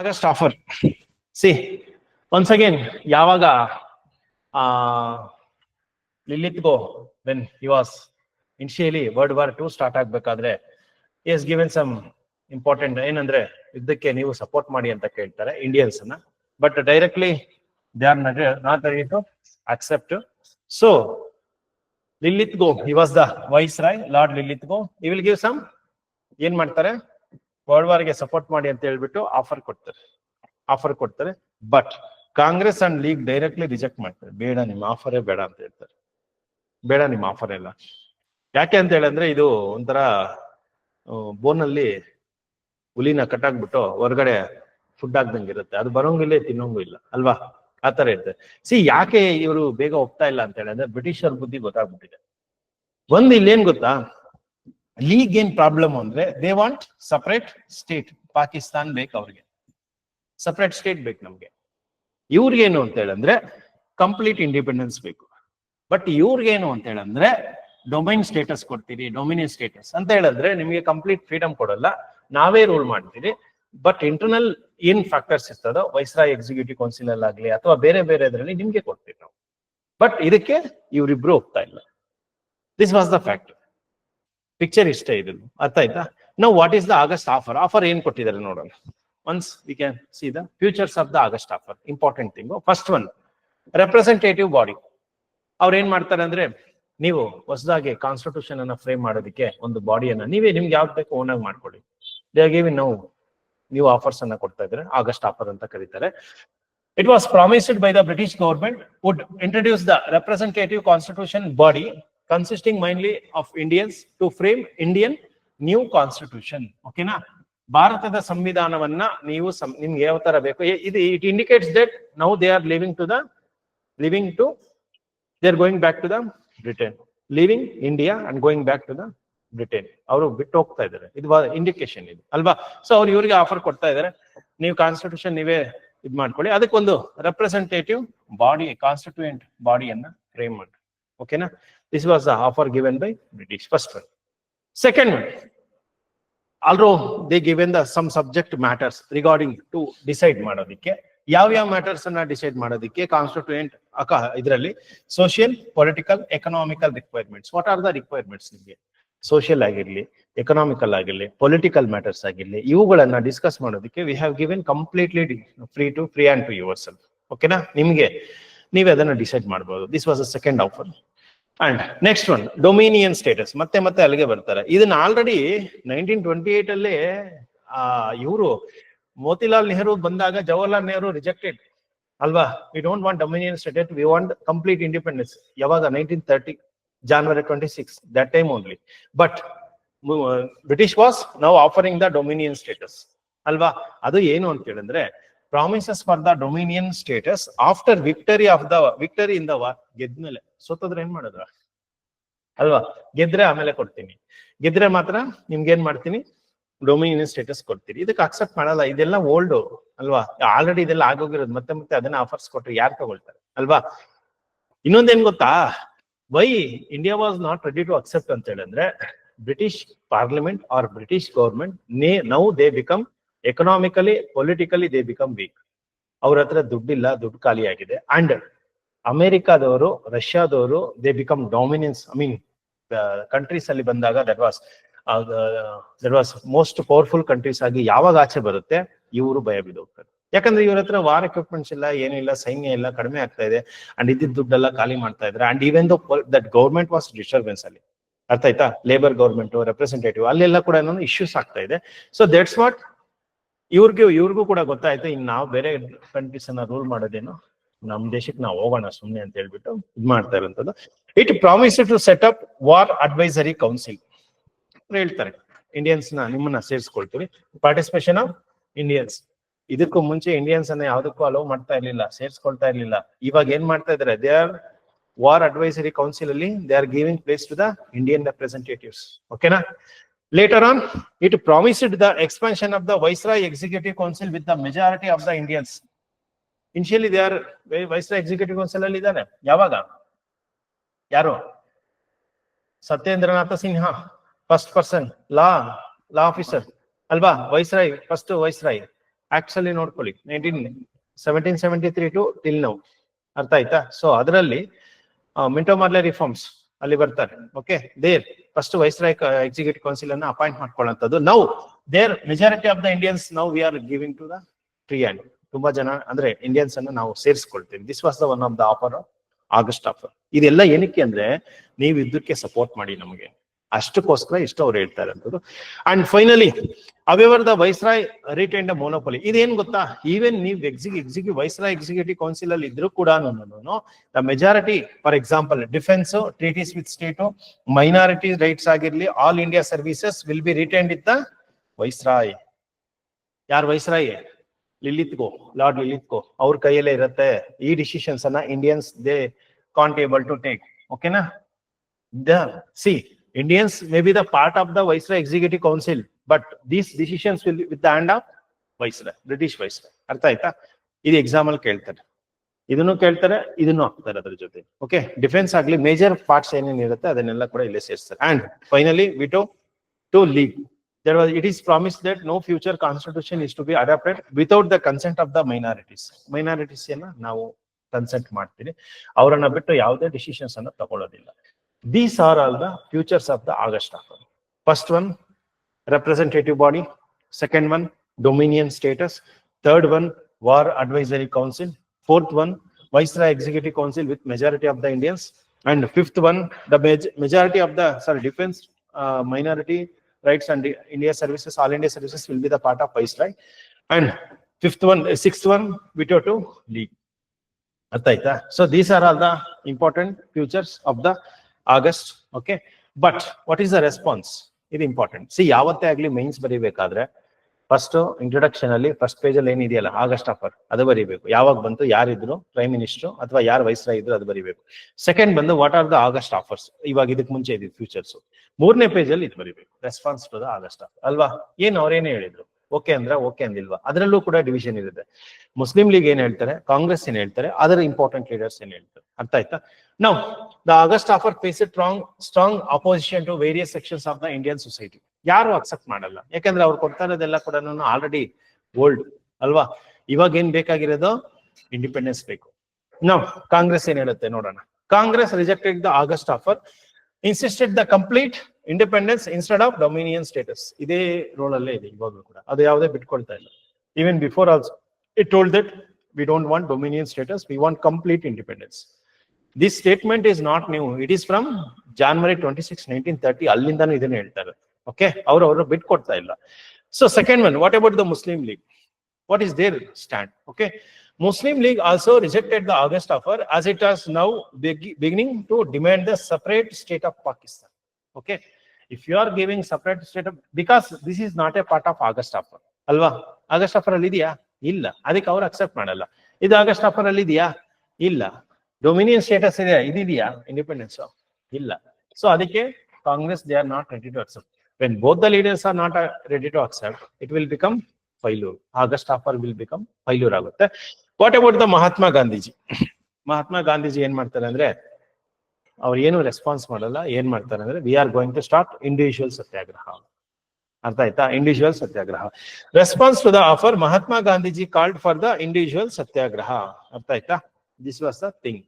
August offer. See, once again, ಯಾವಾಗ Lilith go when he was initially World War II start ಆಗ್ಬೇಕಾದ್ರೆ he has given some important ಏನಂದ್ರೆ ಯುದ್ಧಕ್ಕೆ ನೀವು support ಮಾಡಿ ಅಂತ ಕೇಳ್ತಾರೆ ಇಂಡಿಯನ್ಸ್ ಅನ್ನ, but directly they are not ready to accept. So Lilithgo, he was the viceroy, Lord Lilithgo, he will give some ಏನ್ ಮಾಡ್ತಾರೆ ವರ್ಲ್ಡ್ ವಾರ್ ಗೆ ಸಪೋರ್ಟ್ ಮಾಡಿ ಅಂತ ಹೇಳ್ಬಿಟ್ಟು ಆಫರ್ ಕೊಡ್ತಾರೆ. But Congress and league directly reject ಮಾಡ್ತಾರೆ, ಬೇಡ ನಿಮ್ಮ ಆಫರೇ ಬೇಡ ಅಂತ ಹೇಳ್ತಾರೆ, ಬೇಡ ನಿಮ್ಮ ಆಫರ್ ಎಲ್ಲ. ಯಾಕೆ ಅಂತ ಹೇಳಿದ್ರೆ ಇದು ಒಂಥರ ಬೋನಲ್ಲಿ ಹುಲಿನ ಕಟ್ಟಾಕ್ಬಿಟ್ಟು ಹೊರಗಡೆ ಫುಡ್ ಹಾಕ್ದಂಗೆ ಇರುತ್ತೆ, ಅದು ಬರೋಂಗಿಲ್ಲ ತಿನ್ನೋಂಗೂ ಇಲ್ಲ ಅಲ್ವಾ, ಆತರ ಇರುತ್ತೆ. ಯಾಕೆ ಇವರು ಬೇಗ ಒಪ್ತಾ ಇಲ್ಲ ಅಂತ ಹೇಳಿದ್ರೆ ಬ್ರಿಟಿಷರ್ ಬುದ್ಧಿ ಗೊತ್ತಾಗ್ಬಿಟ್ಟಿದೆ. ಒಂದು ಇಲ್ಲೇನ್ ಗೊತ್ತಾ, ಲೀಗ್ ಏನ್ ಪ್ರಾಬ್ಲಮ್ ಅಂದ್ರೆ they want separate state, Pakistan ಬೇಕು ಅವ್ರಿಗೆ, ಸಪರೇಟ್ ಸ್ಟೇಟ್ ಬೇಕು ನಮ್ಗೆ. ಇವ್ರಿಗೇನು ಅಂತ ಹೇಳಂದ್ರೆ ಕಂಪ್ಲೀಟ್ ಇಂಡಿಪೆಂಡೆನ್ಸ್ ಬೇಕು. ಬಟ್ ಇವ್ರಿಗೇನು ಅಂತ ಹೇಳಂದ್ರೆ ಡೊಮೈನ್ ಸ್ಟೇಟಸ್ ಕೊಡ್ತೀರಿ, ಡೊಮಿನಿಯನ್ ಸ್ಟೇಟಸ್ ಅಂತ ಹೇಳಿದ್ರೆ ನಿಮಗೆ ಕಂಪ್ಲೀಟ್ ಫ್ರೀಡಮ್ ಕೊಡಲ್ಲ, ನಾವೇ ರೂಲ್ ಮಾಡ್ತೀರಿ. ಬಟ್ ಇಂಟರ್ನಲ್ ಏನ್ ಫ್ಯಾಕ್ಟರ್ಸ್ ಇರ್ತದೋ ವೈಸ್ರಾಯ್ ಎಕ್ಸಿಕ್ಯೂಟಿವ್ ಕೌನ್ಸಿಲ್ ಅಲ್ಲಿ ಆಗ್ಲಿ ಅಥವಾ ಬೇರೆ ಬೇರೆ ಇದರಲ್ಲಿ ನಿಮ್ಗೆ ಕೊಡ್ತೀವಿ ನಾವು. ಬಟ್ ಇದಕ್ಕೆ ಇವರಿಬ್ರು ಹೋಗ್ತಾ ಇಲ್ಲ. This was the fact. Picture ಇಷ್ಟೇ ಇದು, ಅರ್ಥ ಆಯ್ತಾ? ನಾವು what is the August offer ಏನ್ ಕೊಟ್ಟಿದ್ದಾರೆ ನೋಡೋಣ. Once we can see the futures of the August offer. Important thing first one, representative body. ಅವ್ರು ಏನ್ ಮಾಡ್ತಾರೆ ಅಂದ್ರೆ, ನೀವು ಹೊಸದಾಗಿ ಕಾನ್ಸ್ಟಿಟ್ಯೂಷನ್ ಅನ್ನ ಫ್ರೇಮ್ ಮಾಡೋದಕ್ಕೆ ಒಂದು ಬಾಡಿಯನ್ನ ನೀವೇ ನಿಮ್ಗೆ ಯಾವ್ದು ಬೇಕು ಓನ್ ಆಗಿ ಮಾಡ್ಕೊಳ್ಳಿ. ದೇ ಆರ್ ಗಿವಿಂಗ್ ನಾವು ನೀವು ಆಫರ್ಸ್ ಅನ್ನ ಕೊಡ್ತಾ ಇದ್ದಾರೆ, ಆಗಸ್ಟ್ ಆಫರ್ ಅಂತ ಕರೀತಾರೆ. It was promised by the British government would introduce the representative constitution body consisting mainly of Indians to frame Indian new constitution. ಓಕೆನಾ, ಭಾರತದ ಸಂವಿಧಾನವನ್ನ ನೀವು ನಿಮ್ಗೆ ಯಾವ ತರ ಬೇಕು ಇದು it indicates that now they are they are going back to the Britain, leaving India and going back to the Britain. ಅವರು ಬಿಟ್ಟು ಹೋಗ್ತಾ ಇದ್ದಾರೆ, ಇದು ಇಂಡಿಕೇಶನ್ ಇದು ಅಲ್ವಾ. ಸೊ ಅವ್ರು ಇವರಿಗೆ ಆಫರ್ ಕೊಡ್ತಾ ಇದ್ದಾರೆ, ನೀವು ಕಾನ್ಸ್ಟಿಟ್ಯೂಷನ್ ನೀವೇ ಇದ್ ಮಾಡ್ಕೊಳ್ಳಿ, ಅದಕ್ಕೊಂದು ರೆಪ್ರೆಸೆಂಟೇಟಿವ್ ಬಾಡಿ, ಕಾನ್ಸ್ಟಿಟ್ಯೂಯೆಂಟ್ ಬಾಡಿಯನ್ನ ಫ್ರೇಮ್ ಮಾಡಿ. ಓಕೆನಾ, this was the offer given by British. First one. Second one, also they given the some subject matters regarding to decide ಮಾಡೋದಕ್ಕೆ, ಯಾವ ಮ್ಯಾಟರ್ಸ್ ಅನ್ನ ಡಿಸೈಡ್ ಮಾಡೋದಕ್ಕೆ ಕಾನ್ಸ್ಟಿಟ್ಯೂಯೆಂಟ್ ಇದರಲ್ಲಿ social, political, economical requirements. What are the requirements? ನಿಮಗೆ social ಆಗಿರ್ಲಿ, economical ಆಗಿರ್ಲಿ, political matters ಆಗಿರ್ಲಿ, ಇವುಗಳನ್ನ ಡಿಸ್ಕಸ್ ಮಾಡೋದಕ್ಕೆ we have given completely free and to yourself. ಓಕೆನಾ, ನಿಮ್ಗೆ ನೀವೇ ಅದನ್ನ ಡಿಸೈಡ್ ಮಾಡಬಹುದು. This was a second offer. And next one, dominion status. ಮತ್ತೆ ಅಲ್ಲಿಗೆ ಬರ್ತಾರೆ. ಇದನ್ನ ಆಲ್ರೆಡಿ 1928 ಅಲ್ಲಿ ಇವರು ಮೋತಿಲಾಲ್ ನೆಹರು ಬಂದಾಗ ಜವಾಹರ್ಲಾಲ್ ನೆಹರು ರಿಜೆಕ್ಟೆಡ್ ಅಲ್ವಾ. We don't want dominion status, we want complete independence. ಯಾವಾಗ? 1930 January 26, that time only. But British was now offering the dominion status alva. Adu ಏನು ಅಂತ ಹೇಳಿದ್ರೆ promises for the dominion status after victory in the war. ಗೆದ್ಮೇಲೆ, ಸೋತದ್ರೆ ಏನ್ ಮಾಡಿದ್ರ ಅಲ್ವಾ, ಗೆದ್ರೆ ಆಮೇಲೆ ಕೊಡ್ತೀನಿ, ಗೆದ್ರೆ ಮಾತ್ರ ನಿಮ್ಗೆ ಏನ್ ಮಾಡ್ತೀನಿ, ಡೊಮಿನಿಯನ್ ಸ್ಟೇಟಸ್ ಕೊಡ್ತೀರಿ. ಇದಕ್ಕೆ ಅಕ್ಸೆಪ್ಟ್ ಮಾಡಲ್ಲ, ಇದೆಲ್ಲ ಓಲ್ಡ್ ಅಲ್ವಾ, ಆಲ್ರೆಡಿ ಇದೆಲ್ಲ ಆಗೋಗಿರೋದು. ಮತ್ತೆ ಅದನ್ನ ಆಫರ್ಸ್ ಕೊಟ್ರೆ ಯಾರು ತಗೊಳ್ತಾರೆ ಅಲ್ವಾ. ಇನ್ನೊಂದೇನ್ ಗೊತ್ತಾ, why India was not ready to accept ಅಂತ ಹೇಳಿದ್ರೆ, British parliament or British government now they become economically, politically they become weak. ಅವ್ರ ಹತ್ರ ದುಡ್ಡಿಲ್ಲ, ದುಡ್ಡು ಖಾಲಿ ಆಗಿದೆ. ಅಂಡ್ ಅಮೆರಿಕಾದವರು, ರಷ್ಯಾದವರು they become dominance. I mean countries ಅಲ್ಲಿ ಬಂದಾಗ that was most powerful countries ಆಗಿ ಯಾವಾಗ ಆಚೆ ಬರುತ್ತೆ, ಇವರು ಭಯ ಬಿದ್ದೋಗ್ತಾರೆ. ಯಾಕಂದ್ರೆ ಇವ್ರ ಹತ್ರ ವಾರ್ ಎಕ್ವಿಪ್ಮೆಂಟ್ಸ್ ಇಲ್ಲ, ಏನಿಲ್ಲ, ಸೈನ್ಯ ಇಲ್ಲ, ಕಡಿಮೆ ಆಗ್ತಾ ಇದೆ. ಅಂಡ್ ಇದ್ದಿದ್ದ ದುಡ್ಡೆಲ್ಲ ಖಾಲಿ ಮಾಡ್ತಾ ಇದ್ರೆ. And even that government was disturbance ಅಲ್ಲಿ, ಅರ್ಥ ಆಯ್ತಾ, ಲೇಬರ್ ಗೌರ್ಮೆಂಟ್, ರೆಪ್ರೆಸೆಂಟೇಟಿವ್ ಅಲ್ಲೆಲ್ಲ ಕೂಡ ಇಶ್ಯೂಸ್ ಆಗ್ತಾ ಇದೆ. ಸೊ ದಟ್ಸ್ ವಾಟ್ ಇವ್ರಿಗೂ ಕೂಡ ಗೊತ್ತಾಯ್ತು, ಇನ್ನು ನಾವು ಬೇರೆ ಕಂಟ್ರೀಸ್ ಅನ್ನ ರೂಲ್ ಮಾಡೋದೇನು, ನಮ್ ದೇಶಕ್ಕೆ ನಾವು ಹೋಗೋಣ ಸುಮ್ನೆ ಅಂತ ಹೇಳ್ಬಿಟ್ಟು ಇದ್ ಮಾಡ್ತಾ ಇರೋಂಥದ್ದು. It promise to set up war advisory council. ಹೇಳ್ತಾರೆ ಇಂಡಿಯನ್ಸ್ ನಿಮ್ಮನ್ನ ಸೇರಿಸ್ಕೊಳ್ತೀವಿ, ಪಾರ್ಟಿಸಿಪೇಷನ್ ಆಫ್ ಇಂಡಿಯನ್ಸ್. ಇದಕ್ಕೂ ಮುಂಚೆ ಇಂಡಿಯನ್ಸ್ ಅನ್ನ ಯಾವ್ದಕ್ಕೂ ಅಲೋ ಮಾಡ್ತಾ ಇರ್ಲಿಲ್ಲ, ಸೇರ್ಸ್ಕೊಳ್ತಾ ಇರ್ಲಿಲ್ಲ. ಇವಾಗ ಏನ್ ಮಾಡ್ತಾ ಇದಾರೆ, they are war advisory council ಅಲ್ಲಿ they are giving place to the Indian representatives. ಓಕೆನಾ. Later on it promised the expansion of the viceroy executive council with the majority of the Indians. Initially they are viceroy executive council ಅಲ್ಲಿ ಇದ್ದಾನೆ. ಯಾವಾಗ? ಯಾರು? Satyendranath Sinha, first person law officer ಅಲ್ವಾ, viceroy, first viceroy. Acts ಅಲ್ಲಿ ನೋಡ್ಕೊಳ್ಳಿ 1773 to till now, ಅರ್ಥ ಆಯ್ತಾ? So ಅದರಲ್ಲಿ ಮಿಂಟೋ ಮಾರ್ಲೆ ರಿಫಾರ್ಮ್ಸ್ ಅಲ್ಲಿ ಬರ್ತಾರೆ. Okay, there first viceroy executive council ಅನ್ನ ಅಪಾಯಿಂಟ್ ಮಾಡ್ಕೊಳ್ಳುವಂಥದ್ದು. Now there majority of the Indians now we are giving to the free hand. ತುಂಬಾ ಜನ ಅಂದ್ರೆ ಇಂಡಿಯನ್ಸ್ ಅನ್ನ ನಾವು ಸೇರಿಸ್ಕೊಳ್ತೀವಿ. This was the one of the offer, August offer. ಇದೆಲ್ಲ ಏನಕ್ಕೆ ಅಂದ್ರೆ ನೀವು ಯುದ್ಧಕ್ಕೆ ಸಪೋರ್ಟ್ ಮಾಡಿ ನಮಗೆ, ಅಷ್ಟಕ್ಕೋಸ್ಕರ ಇಷ್ಟು ಅವ್ರು ಹೇಳ್ತಾ ಇರೋದು. And finally however the viceroy retain the ಮೋನೋಪೊಲಿ. ಇದೇನ್ ಗೊತ್ತಾ, ಈವನ್ ನೀವು ಎಕ್ಸಿಕ್ಯೂಟಿವ್ ವೈಸ್ರಾಯ್ ಎಕ್ಸಿಕ್ಯೂಟಿವ್ ಕೌನ್ಸಿಲ್ ಅಲ್ಲಿ ಇದ್ರು ಕೂಡ the majority, for example defence treaties with state, minority rights ಆಗಿರ್ಲಿ, all India services will be retained with the viceroy. ಯಾರು viceroy? Linlithgow, Lord Linlithgow ಅವ್ರ ಕೈಯಲ್ಲೇ ಇರುತ್ತೆ ಈ ಡಿಸಿಷನ್ಸ್ ಅನ್ನ. Indians they can't able to take. ಓಕೆನಾ? See, Indians may be the part of the Viceroy Executive Council, but these decisions will be with the hand of Viceroy, British Viceroy. ಅರ್ಥ ಆಯ್ತಾ? ಇದು exam ಅಲ್ಲಿ ಕೇಳ್ತಾರೆ, ಇದನ್ನು ಕೇಳ್ತಾರೆ, ಇದನ್ನು ಹಾಕ್ತಾರೆ ಅದ್ರ ಜೊತೆ. ಓಕೆ, ಡಿಫೆನ್ಸ್ ಆಗ್ಲಿ ಮೇಜರ್ ಪಾರ್ಟ್ಸ್ ಏನೇನಿರುತ್ತೆ ಅದನ್ನೆಲ್ಲ ಕೂಡ ಇಲ್ಲೇ ಸೇರಿಸ್ತಾರೆ. And finally veto to League. It is promised that no future constitution is to be adopted without the consent of the minorities. Minorities ಅನ್ನ ನಾವು ಕನ್ಸೆಂಟ್ ಮಾಡ್ತೀವಿ, ಅವರನ್ನ ಬಿಟ್ಟು ಯಾವುದೇ ಡಿಸಿಷನ್ಸ್ ಅನ್ನ ತಗೊಳ್ಳೋದಿಲ್ಲ. These are all the futures of the August Offer. First one, representative body. Second one, dominion status. Third one, war advisory council. Fourth one, Viceroy Executive Council with majority of the Indians. And fifth one, the majority of the defense, minority rights and India services, all India services will be the part of Viceroy. And sixth one, veto to league. So these are all the important futures of the August. Okay, but what is the response? ಇದು important. C, ಯಾವತ್ತೇ ಆಗ್ಲಿ mains ಬರೀಬೇಕಾದ್ರೆ first introduction ಅಲ್ಲಿ first page ಅಲ್ಲಿ ಏನಿದೆಯಲ್ಲ August offer ಅದು ಬರೀಬೇಕು. ಯಾವಾಗ ಬಂತು, ಯಾರಿದ್ರು prime minister ಅಥವಾ ಯಾರು ವೈಸ್ರಾಯ್ ಇದ್ರು ಅದು ಬರೀಬೇಕು. ಸೆಕೆಂಡ್ ಬಂದು what are the August offers, ಇವಾಗ ಇದಕ್ಕೆ ಮುಂಚೆ ಇದ್ದಿದ್ದು ಫ್ಯೂಚರ್ಸ್. ಮೂರನೇ ಪೇಜ್ ಅಲ್ಲಿ ಇದು ಬರೀಬೇಕು, response to the August offer ಅಲ್ವಾ? ಏನ್ ಅವ್ರೇನೇ ಹೇಳಿದ್ರು, ಓಕೆ ಅಂದ್ರೆ ಓಕೆ ಅಂದಿಲ್ವಾ? ಅದರಲ್ಲೂ ಕೂಡ ಡಿವಿಷನ್ ಇರುತ್ತೆ. ಮುಸ್ಲಿಂ ಲೀಗ್ ಏನ್ ಹೇಳ್ತಾರೆ, ಕಾಂಗ್ರೆಸ್ ಏನ್ ಹೇಳ್ತಾರೆ, ಅದರ ಇಂಪಾರ್ಟೆಂಟ್ ಲೀಡರ್ಸ್ ಏನ್ ಹೇಳ್ತಾರೆ. ಅರ್ಥ ಆಯ್ತಾ? Now, the August offer faces strong opposition to various sections of the Indian society. ಯಾರು ಅಕ್ಸೆಪ್ಟ್ ಮಾಡಲ್ಲ, ಯಾಕಂದ್ರೆ ಅವ್ರು ಕೊಡ್ತಾ ಇರೋದೆಲ್ಲ ಕೂಡ ಆಲ್ರೆಡಿ ಓಲ್ಡ್ ಅಲ್ವಾ? ಇವಾಗ ಏನ್ ಬೇಕಾಗಿರೋದು ಇಂಡಿಪೆಂಡೆನ್ಸ್ ಬೇಕು. ನಾವು ಕಾಂಗ್ರೆಸ್ ಏನ್ ಹೇಳುತ್ತೆ ನೋಡೋಣ. Congress rejected the August offer, insisted the complete independence instead of dominion status. ಇದೇ ರೋಲ್ ಅಲ್ಲೇ ಇದೆ ಇವಾಗಲೂ ಕೂಡ, ಅದು ಯಾವುದೇ ಬಿಟ್ಕೊಳ್ತಾ ಇಲ್ಲ. Even before also it told that we don't want dominion status, we want complete independence. This statement is not new. It is from January 26, 1930. ಅಲ್ಲಿಂದಾನು ಇದನ್ನ ಹೇಳ್ತಾರೆ. ಓಕೆ, ಅವರು ಬಿಟ್ ಕೊಡ್ತಾ ಇಲ್ಲ. So second one, what about the Muslim league? What is their stand? Okay, Muslim League also rejected the August offer as it has now beginning to demand the separate state of Pakistan. Okay, if you are giving separate state of, because this is not a part of August offer ಅಲ್ವಾ? August offer ಅಲ್ಲಿ ಇದೆಯಾ? ಇಲ್ಲ, ಅದಕ್ಕೆ ಅವ್ರು accept ಮಾಡಲ್ಲ. ಇದು August offer ಅಲ್ಲಿ ಇದೆಯಾ? ಇಲ್ಲ. ಡೊಮಿನಿಯನ್ ಸ್ಟೇಟಸ್ ಇದೆ, ಇದೆಯಾ ಇಂಡಿಪೆಂಡೆನ್ಸ್? ಇಲ್ಲ. ಸೊ ಅದಕ್ಕೆ Congress they are not ready to accept. When both the leaders are not ready to accept, it will become failure. August offer will become failure ಆಗುತ್ತೆ. What about the Mahatma Gandhiji? Mahatma Gandhiji ಏನ್ ಮಾಡ್ತಾರೆ ಅಂದ್ರೆ, ಅವ್ರು ಏನು ರೆಸ್ಪಾನ್ಸ್ ಮಾಡಲ್ಲ. ಏನ್ ಮಾಡ್ತಾರೆ ಅಂದ್ರೆ, we are going to start individual satyagraha. ಅರ್ಥ ಆಯ್ತಾ? Individual satyagraha. Response to the offer, Mahatma Gandhiji called for the individual satyagraha. ಅರ್ಥ ಆಯ್ತಾ? This was the thing.